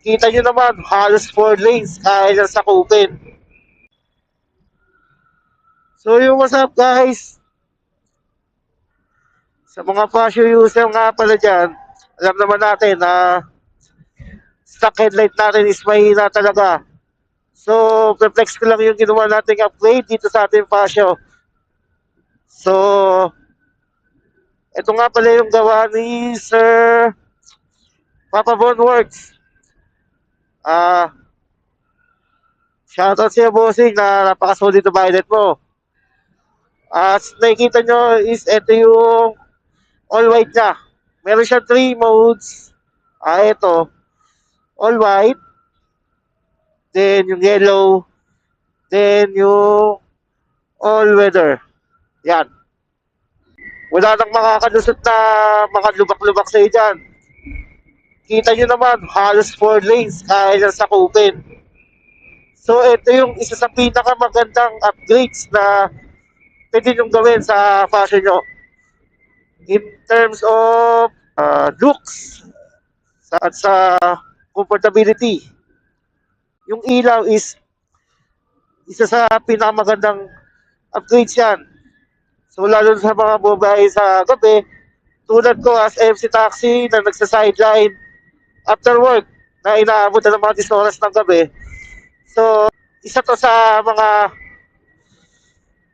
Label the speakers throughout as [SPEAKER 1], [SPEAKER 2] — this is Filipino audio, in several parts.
[SPEAKER 1] Kita nyo naman, halos 4 lanes, kaya lang sakupin. So yung what's up guys, sa mga fashion user nga pala dyan, alam naman natin na stock headlight natin is mahina talaga. So, perplex ko lang yung ginawa nating upgrade dito sa ating fashion. So, ito nga pala yung gawa ni Sir Papa Von Works. Shoutout sa'yo, bossing, na napaka-solid na violet mo. As nakikita nyo is ito yung all white niya. Meron siya 3 modes. Ito, all white, then yung yellow, then yung all weather. Yan. Wala nang makakalusot na makalubak-lubak sa'yo dyan. Kita nyo naman, halos 4 lanes, kaya lang sakupin. So, ito yung isa sa pinakamagandang upgrades na pwede nyo gawin sa fashion nyo. In terms of looks at sa comfortability. Yung ilaw is isa sa pinakamagandang upgrades yan. So, lalo sa mga babae sa gabi, tulad ko as MC Taxi na nagsa-sideline after work na inaabot na ng mga 10 oras ng gabi. So, isa to sa mga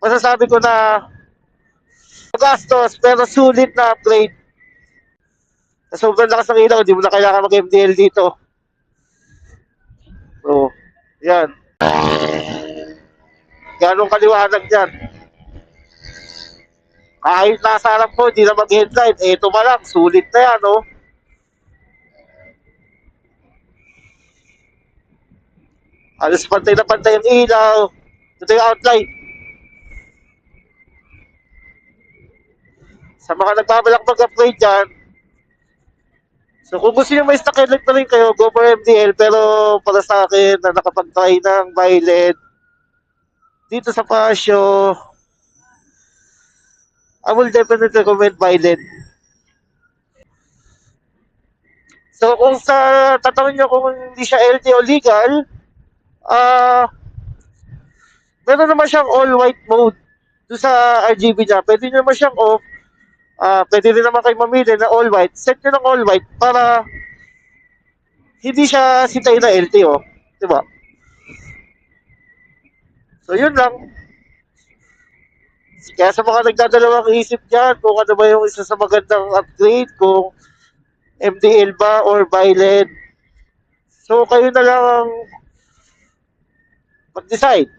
[SPEAKER 1] masasabi ko na magastos pero sulit na upgrade. Sa sobrang lakas ng ilaw, hindi mo na kailangan mag-MDL dito. So, yan. Ganong kaliwanag yan. Kahit nasa harap ko, hindi na mag-headlight. Ito pa lang, sulit na yan, no? Alas pantay na pantay ang ilaw. Ito yung outline. Sa mga nagbabalak mag-upgrade dyan, so kung gusto nyo may stock headlight na rin kayo, go for MDL. Pero para sa akin na nakapag-try ng violet dito sa Pasio, I will definitely recommend violet. So kung sa tatanungin nyo kung hindi siya LT o legal, meron naman siyang all white mode doon sa RGB niya. Pwede nyo naman siyang off. Pwede rin naman kayo mamili na all white. Set nyo ng all white para hindi siya sintay na LTO. Diba? So, yun lang. Kaya sa mga nagdadalawang isip dyan, kung ano ba yung isa sa magandang upgrade, kung MDL ba or violet. So, kayo na lang ang mag-decide.